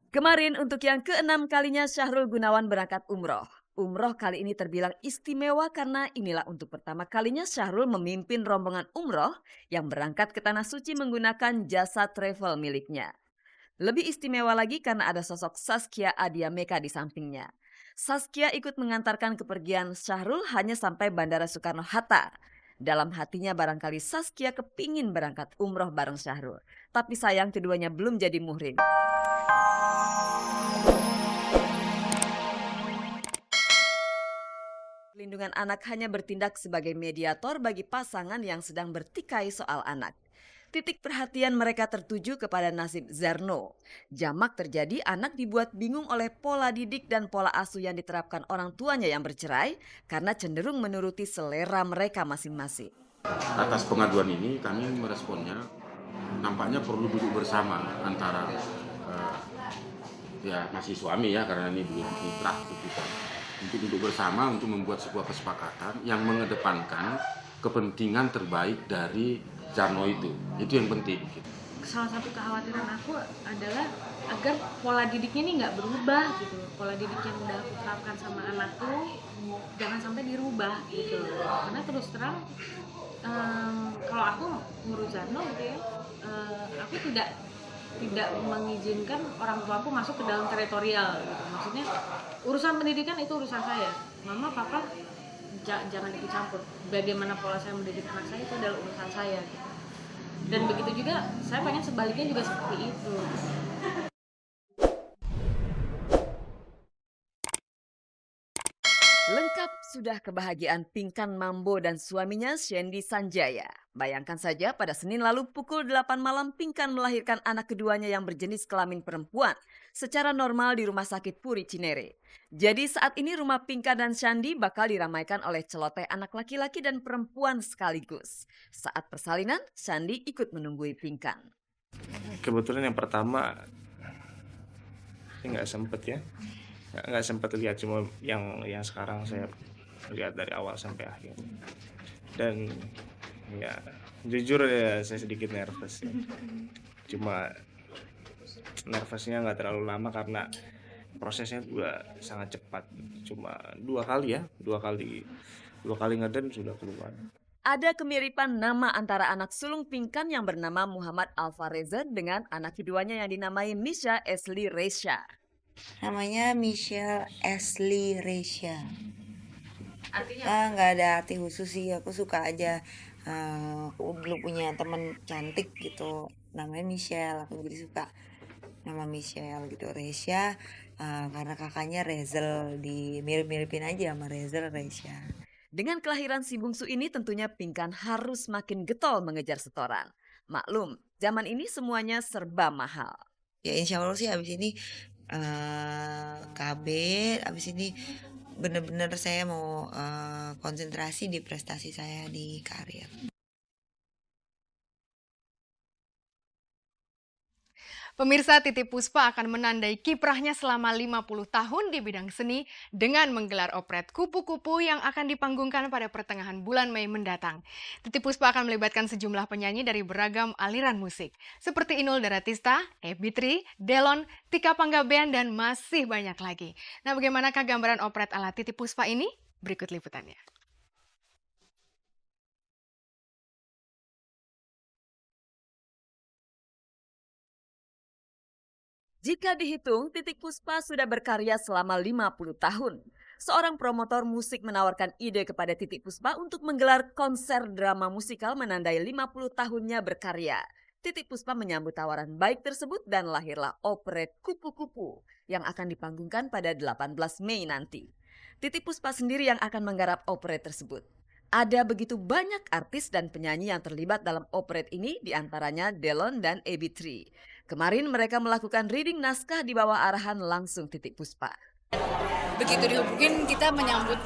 Kemarin untuk yang keenam kalinya Syahrul Gunawan berangkat umroh. Umroh kali ini terbilang istimewa karena inilah untuk pertama kalinya Syahrul memimpin rombongan umroh yang berangkat ke Tanah Suci menggunakan jasa travel miliknya. Lebih istimewa lagi karena ada sosok Saskia Adia Meka di sampingnya. Saskia ikut mengantarkan kepergian Syahrul hanya sampai Bandara Soekarno-Hatta. Dalam hatinya barangkali Saskia kepingin berangkat umroh bareng Syahrul. Tapi sayang keduanya belum jadi muhrim. Perlindungan anak hanya bertindak sebagai mediator bagi pasangan yang sedang bertikai soal anak. Titik perhatian mereka tertuju kepada nasib Zerno. Jamak terjadi anak dibuat bingung oleh pola didik dan pola asuh yang diterapkan orang tuanya yang bercerai karena cenderung menuruti selera mereka masing-masing. Atas pengaduan ini kami meresponnya nampaknya perlu duduk bersama antara ya masih suami ya karena ini belum mitra kita untuk duduk bersama untuk membuat sebuah kesepakatan yang mengedepankan kepentingan terbaik dari Jarno itu yang penting. Salah satu kekhawatiran aku adalah agar pola didiknya ini nggak berubah gitu. Pola didik yang udah aku terapkan sama anakku jangan sampai dirubah gitu. Karena terus terang kalau aku ngurus Zarno gitu ya, aku tidak mengizinkan orang tuaku masuk ke dalam teritorial gitu. Maksudnya urusan pendidikan itu urusan saya. Mama, papa jangan ikut campur. Bagaimana pola saya mendidik anak saya itu adalah urusan saya gitu. Dan begitu juga saya pengen sebaliknya juga seperti itu. Lengkap sudah kebahagiaan Pinkan Mambo dan suaminya Shandy Sanjaya. Bayangkan saja pada Senin lalu pukul 8 malam Pinkan melahirkan anak keduanya yang berjenis kelamin perempuan secara normal di Rumah Sakit Puri Cinere. Jadi saat ini rumah Pinkan dan Shandy bakal diramaikan oleh celoteh anak laki-laki dan perempuan sekaligus. Saat persalinan, Shandy ikut menunggui Pinkan. Kebetulan yang pertama saya nggak sempet ya, nggak sempet lihat, cuma yang sekarang saya lihat dari awal sampai akhir. Dan ya jujur ya saya sedikit nervous ya. Cuma nervousnya nggak terlalu lama karena prosesnya juga sangat cepat. Cuma dua kali ngeden sudah keluar. Ada kemiripan nama antara anak sulung Pinkan yang bernama Muhammad Alvareza dengan anak keduanya yang dinamai Misha Esli Resha. Namanya Michelle Ashley Resha. Artinya Nggak ada arti khusus sih, aku suka aja. Aku dulu punya temen cantik gitu, namanya Michelle, aku jadi suka nama Michelle gitu. Resha karena kakaknya Rezel, di mirip-miripin aja sama Rezel Resha. Dengan kelahiran si bungsu ini tentunya Pinkan harus makin getol mengejar setoran. Maklum, zaman ini semuanya serba mahal. Ya insya Allah sih abis ini KB, abis ini bener-bener saya mau konsentrasi di prestasi saya di karir. Pemirsa, Titiek Puspa akan menandai kiprahnya selama 50 tahun di bidang seni dengan menggelar operet Kupu-Kupu yang akan dipanggungkan pada pertengahan bulan Mei mendatang. Titiek Puspa akan melibatkan sejumlah penyanyi dari beragam aliran musik, seperti Inul Daratista, Ebitri, Delon, Tika Panggabean, dan masih banyak lagi. Nah, bagaimanakah gambaran operet ala Titiek Puspa ini? Berikut liputannya. Jika dihitung, Titiek Puspa sudah berkarya selama 50 tahun. Seorang promotor musik menawarkan ide kepada Titiek Puspa untuk menggelar konser drama musikal menandai 50 tahunnya berkarya. Titiek Puspa menyambut tawaran baik tersebut dan lahirlah operet Kupu-Kupu yang akan dipanggungkan pada 18 Mei nanti. Titiek Puspa sendiri yang akan menggarap operet tersebut. Ada begitu banyak artis dan penyanyi yang terlibat dalam operet ini, diantaranya Delon dan Ebitri. Kemarin mereka melakukan reading naskah di bawah arahan langsung Titiek Puspa. Begitu dihubungin kita menyambut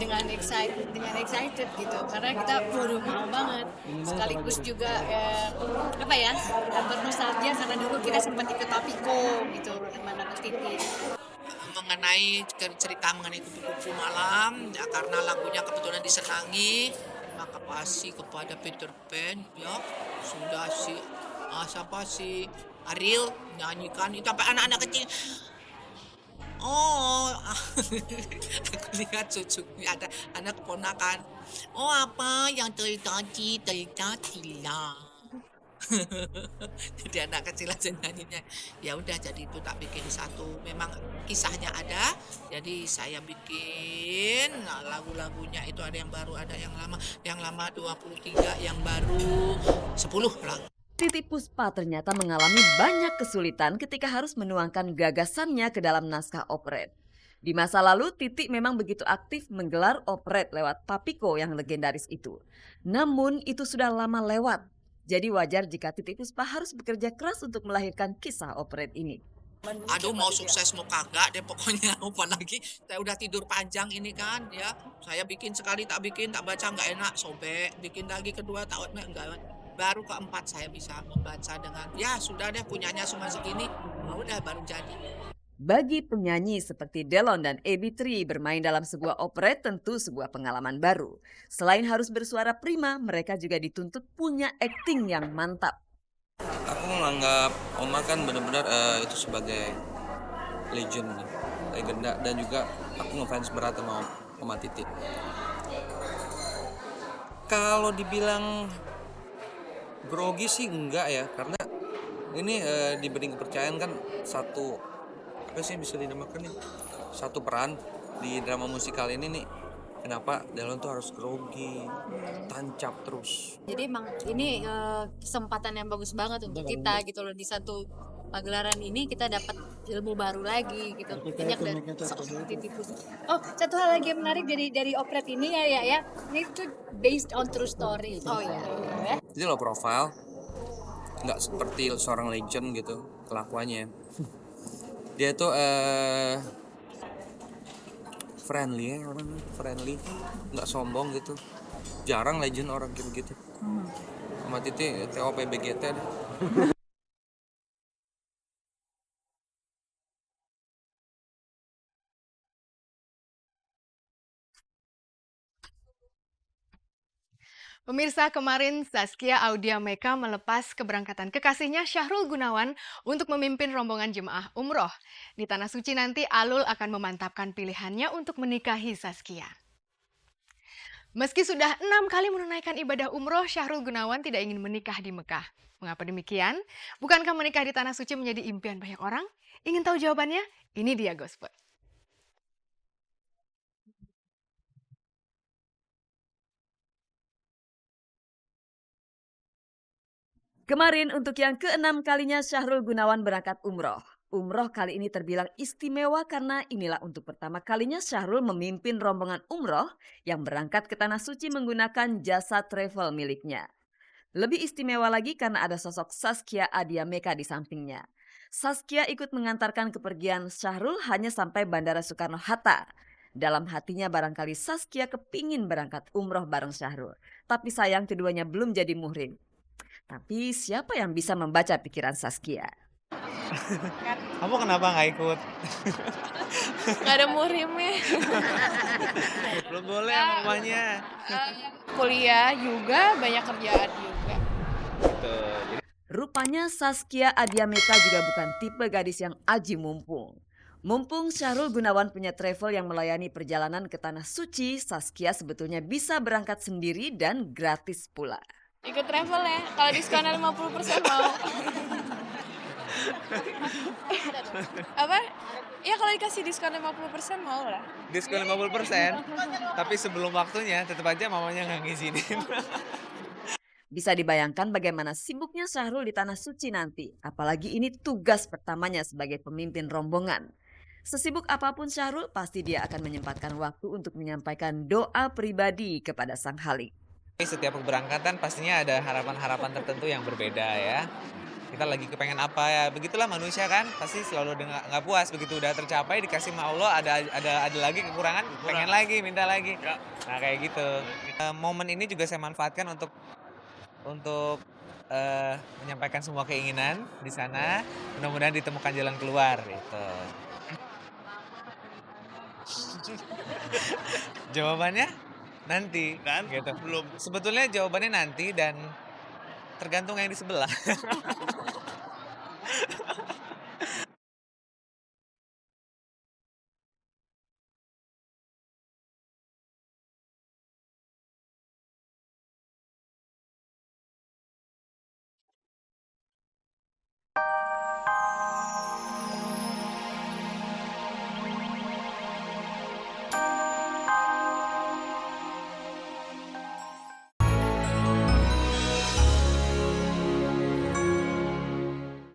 dengan excited gitu, karena kita mau banget, sekaligus juga bernostalgia karena dulu kita sempat ikut Tapiko gitu sama Mas Titi. Mengenai cerita mengenai kupu-kupu malam ya, karena lagunya kebetulan disenangi, maka pasti kepada Peter Pan ya sudah siapa sih Ariel nyanyikan itu sampai anak-anak kecil. Oh, aku lihat cucunya ada anak keponakan. Oh, apa yang terjadi lah. Jadi anak kecil aja nyanyinya. Ya udah, jadi itu tak bikin satu. Memang kisahnya ada. Jadi saya bikin lagu-lagunya itu ada yang baru, ada yang lama. Yang lama 23, yang baru 10 lagu. Titiek Puspa ternyata mengalami banyak kesulitan ketika harus menuangkan gagasannya ke dalam naskah operet. Di masa lalu, Titiek memang begitu aktif menggelar operet lewat Papiko yang legendaris itu. Namun itu sudah lama lewat. Jadi wajar jika Titiek Puspa harus bekerja keras untuk melahirkan kisah operet ini. Aduh, mau sukses mau kagak deh pokoknya. Apalagi saya udah tidur panjang ini kan ya. Saya bikin sekali tak bikin, tak baca nggak enak, sobek. Bikin lagi kedua tak enggak. Baru keempat saya bisa membaca dengan ya sudah deh punyanya cuma segini. Udah baru jadi. Bagi penyanyi seperti Delon dan AB3 bermain dalam sebuah operet tentu sebuah pengalaman baru. Selain harus bersuara prima, mereka juga dituntut punya akting yang mantap. Aku menganggap Oma kan benar-benar itu sebagai legenda, dan juga aku ngefans berat sama Oma Titiek. Kalau dibilang grogi sih enggak ya, karena ini diberi kepercayaan kan satu apa sih bisa dinamakan nih, satu peran di drama musikal ini nih. Kenapa Delon tuh harus grogi, tancap terus. Jadi emang ini kesempatan yang bagus banget untuk kita gitu loh, di satu pagelaran ini kita dapat ilmu baru lagi gitu. Banyak dari Titiek Puspa. Oh, satu hal lagi yang menarik dari operet ini ya. Ini tuh based on true story. Oh ya. Jadi low profile, nggak seperti seorang legend gitu kelakuannya. Dia tuh friendly, nggak sombong gitu. Jarang legend orang kayak begitu. Sama Titiek TOPBGT deh. Pemirsa, kemarin Zaskia Audia Meka melepas keberangkatan kekasihnya Syahrul Gunawan untuk memimpin rombongan jemaah umroh. Di Tanah Suci nanti Alul akan memantapkan pilihannya untuk menikahi Zaskia. Meski sudah 6 kali menunaikan ibadah umroh, Syahrul Gunawan tidak ingin menikah di Mekah. Mengapa demikian? Bukankah menikah di Tanah Suci menjadi impian banyak orang? Ingin tahu jawabannya? Ini dia Gospel. Kemarin untuk yang ke-6 kalinya Syahrul Gunawan berangkat umroh. Umroh kali ini terbilang istimewa karena inilah untuk pertama kalinya Syahrul memimpin rombongan umroh yang berangkat ke Tanah Suci menggunakan jasa travel miliknya. Lebih istimewa lagi karena ada sosok Zaskia Audia Meka di sampingnya. Zaskia ikut mengantarkan kepergian Syahrul hanya sampai Bandara Soekarno-Hatta. Dalam hatinya barangkali Zaskia kepingin berangkat umroh bareng Syahrul. Tapi sayang keduanya belum jadi muhrim. Tapi siapa yang bisa membaca pikiran Zaskia? Kamu kenapa nggak ikut? Nggak ada muhrimnya. Belum boleh sama rumahnya. Kuliah juga, banyak kerjaan juga. Gitu. Rupanya Zaskia Audia Meka juga bukan tipe gadis yang aji mumpung. Mumpung Syahrul Gunawan punya travel yang melayani perjalanan ke Tanah Suci, Zaskia sebetulnya bisa berangkat sendiri dan gratis pula. Ikut travel ya, kalau diskonnya 50% mau. Apa? Ya kalau dikasih diskon 50% mau lah. Diskon 50%, tapi sebelum waktunya tetap aja mamanya nggak ngizinin. Bisa dibayangkan bagaimana sibuknya Syahrul di Tanah Suci nanti. Apalagi ini tugas pertamanya sebagai pemimpin rombongan. Sesibuk apapun Syahrul, pasti dia akan menyempatkan waktu untuk menyampaikan doa pribadi kepada Sang Halik. Setiap keberangkatan pastinya ada harapan-harapan tertentu yang berbeda ya. Kita lagi kepengen apa ya, begitulah manusia kan, pasti selalu nggak puas. Begitu udah tercapai dikasih sama Allah ada lagi kekurangan, pengen lagi, minta lagi. Nah kayak gitu. Momen ini juga saya manfaatkan untuk menyampaikan semua keinginan di sana. Mudah-mudahan ditemukan jalan keluar gitu. Jawabannya nanti kan gitu. Belum. Sebetulnya jawabannya nanti dan tergantung yang di sebelah.